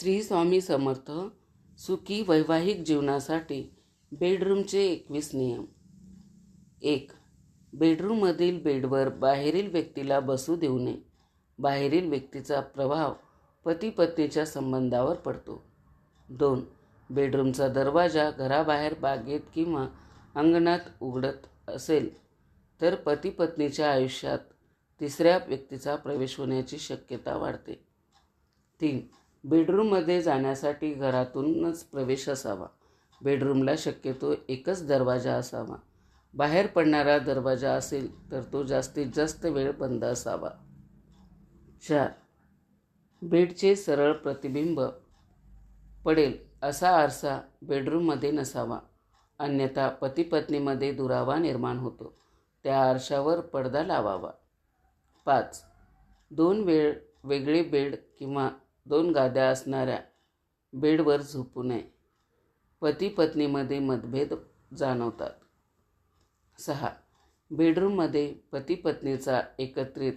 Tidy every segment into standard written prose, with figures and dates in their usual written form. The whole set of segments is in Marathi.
श्री स्वामी समर्थ. सुखी वैवाहिक जीवनासाठी बेडरूमचे 21 नियम. 1. बेडरूममधील बेडवर बाहेरील व्यक्तीला बसू देऊ नये. बाहेरील व्यक्तीचा प्रभाव पती पत्नीच्या संबंधावर पडतो. 2. बेडरूमचा दरवाजा घराबाहेर बागेत किंवा अंगणात उघडत असेल तर पती पत्नीच्या आयुष्यात तिसऱ्या व्यक्तीचा प्रवेश होण्याची शक्यता वाढते. 3. बेडरूममध्ये जाण्यासाठी घरातूनच प्रवेश असावा. बेडरूमला शक्यतो एकच दरवाजा असावा. बाहेर पडणारा दरवाजा असेल तर तो जास्तीत जास्त वेळ बंद असावा. 4. बेडचे सरळ प्रतिबिंब पडेल असा आरसा बेडरूममध्ये नसावा, अन्यथा पती पत्नीमध्ये दुरावा निर्माण होतो. त्या आरशावर पडदा लावावा. 5. 2 वेगळे बेड किंवा 2 गाद्या असणाऱ्या बेडवर झोपू नये. पती पत्नीमध्ये मतभेद जाणवतात. 6. बेडरूममध्ये पती पत्नीचा एकत्रित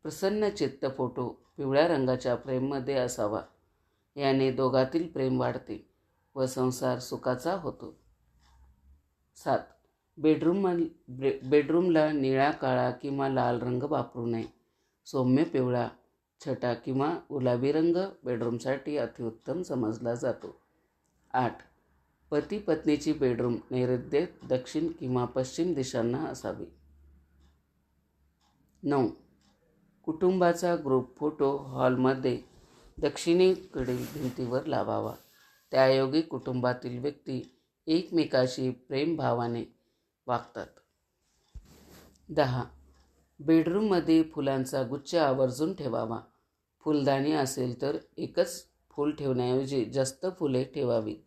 प्रसन्नचित्त फोटो पिवळ्या रंगाच्या फ्रेममध्ये असावा. याने दोघातील प्रेम वाढते व संसार सुखाचा होतो. 7. बेडरूमला निळा, काळा किंवा लाल रंग वापरू नये. सौम्य पिवळा, छटा किंवा गुलाबी रंग बेडरूमसाठी अतिउत्तम समजला जातो. 8. पती पत्नीची बेडरूम नैऋत्य, दक्षिण किंवा पश्चिम दिशांना असावी. 9. कुटुंबाचा ग्रुप फोटो हॉलमध्ये दक्षिणेकडील भिंतीवर लावावा. त्यायोगे कुटुंबातील व्यक्ती एकमेकाशी प्रेमभावाने वागतात. 10. बेडरूममध्ये फुलांचा गुच्छ आवर्जून ठेवावा. फुलदाणी असेल तर एकच फूल ठेवण्याऐवजी जास्त फुले ठेवावीत.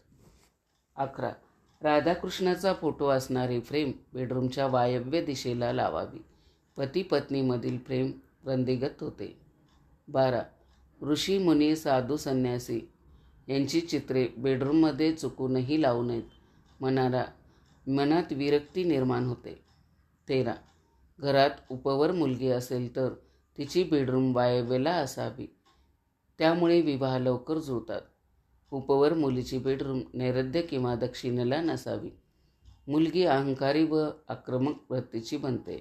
11. राधाकृष्णाचा फोटो असणारी फ्रेम बेडरूमच्या वायव्य दिशेला लावावी. पती पत्नीमधील प्रेम वृद्धिंगत होते. 12. ऋषी, मुनी, साधू, संन्यासी यांची चित्रे बेडरूममध्ये चुकूनही लावू नयेत. मनात विरक्ती निर्माण होते. 13. घरात उपवर मुलगी असेल तर तिची बेडरूम वायव्येला असावी. त्यामुळे विवाह लवकर जुळतात. उपवर मुलीची बेडरूम नैऋत्य किंवा दक्षिणेला नसावी. मुलगी अहंकारी व आक्रमक वृत्तीची बनते.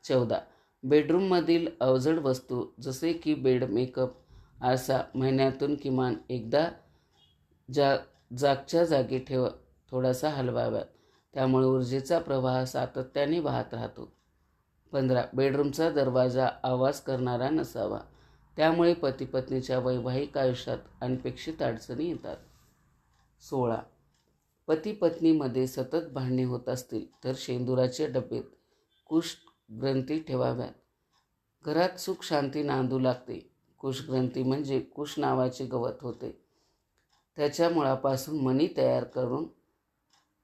14. बेडरूममधील अवजड वस्तू जसे की बेड, मेकअप, आरसा महिन्यातून किमान एकदा जागच्या जागी थोडासा हलवाव्यात. त्यामुळे ऊर्जेचा प्रवाह सातत्याने वाहत राहतो. 15. बेडरूमचा दरवाजा आवाज करणारा नसावा. त्यामुळे पती पत्नीच्या वैवाहिक आयुष्यात अनपेक्षित अडचणी येतात. 16. पती पत्नीमध्ये सतत भांडणे होत असतील तर शेंदुराच्या डब्यात कुश ग्रंथी ठेवाव्यात. घरात सुख शांती नांदू लागते. कुश ग्रंथी म्हणजे कुश नावाचे गवत होते. त्याच्या मुळापासून मणी तयार करून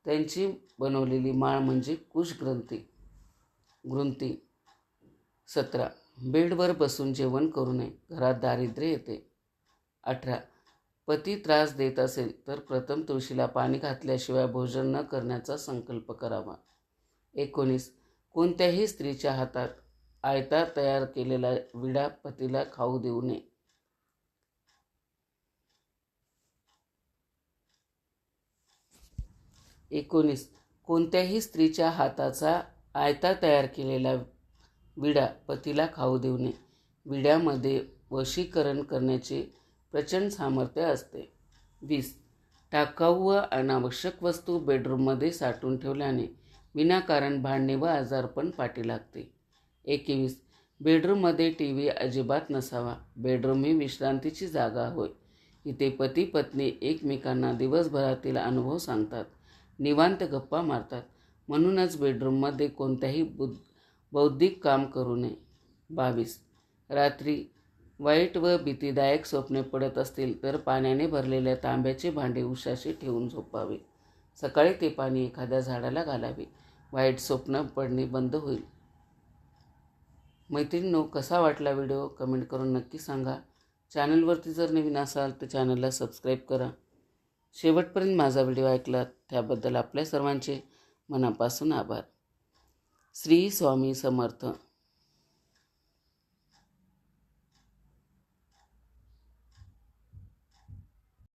त्यांची बनवलेली माळ म्हणजे कुश ग्रंथी. 17. बेडवर बसून जेवण करू नये. घरात दारिद्र्य येते. 18. पती त्रास देत असेल तर प्रथम तुळशीला पाणी घातल्याशिवाय भोजन न करण्याचा संकल्प करावा. 19. कोणत्याही स्त्रीच्या हातात आयता तयार केलेला विडा पतीला खाऊ देऊ नये. 19. कोणत्याही स्त्रीच्या हाताचा आयता तयार केलेला विडा पतीला खाऊ देऊ नये. विड्यामध्ये वशीकरण करण्याचे प्रचंड सामर्थ्य असते. 20. टाकाऊ व अनावश्यक वस्तू बेडरूममध्ये साठवून ठेवल्याने विनाकारण भांडणे व आजारपण पाठी लागते. 21. बेडरूममध्ये टीव्ही अजिबात नसावा. बेडरूम ही विश्रांतीची जागा होय. इथे पती पत्नी एकमेकांना दिवसभरातील अनुभव सांगतात, निवांत गप्पा मारतात. म्हणूनच बेडरूममध्ये कोणत्याही बौद्धिक काम करू नये. 22. रात्री वाईट व भीतीदायक स्वप्ने पडत असतील तर पाण्याने भरलेल्या तांब्याचे भांडे उशाशी ठेवून झोपावे. सकाळी ते पाणी एखाद्या झाडाला घालावे. वाईट स्वप्न पडणे बंद होईल. मैत्रिणींनो, कसा वाटला व्हिडिओ कमेंट करून नक्की सांगा. चॅनलवरती जर नवीन असाल तर चॅनलला सबस्क्राईब करा. शेवटपर्यंत माझा व्हिडिओ ऐकलात त्याबद्दल आपल्या सर्वांचे मनापासून आभार. श्री स्वामी समर्थ.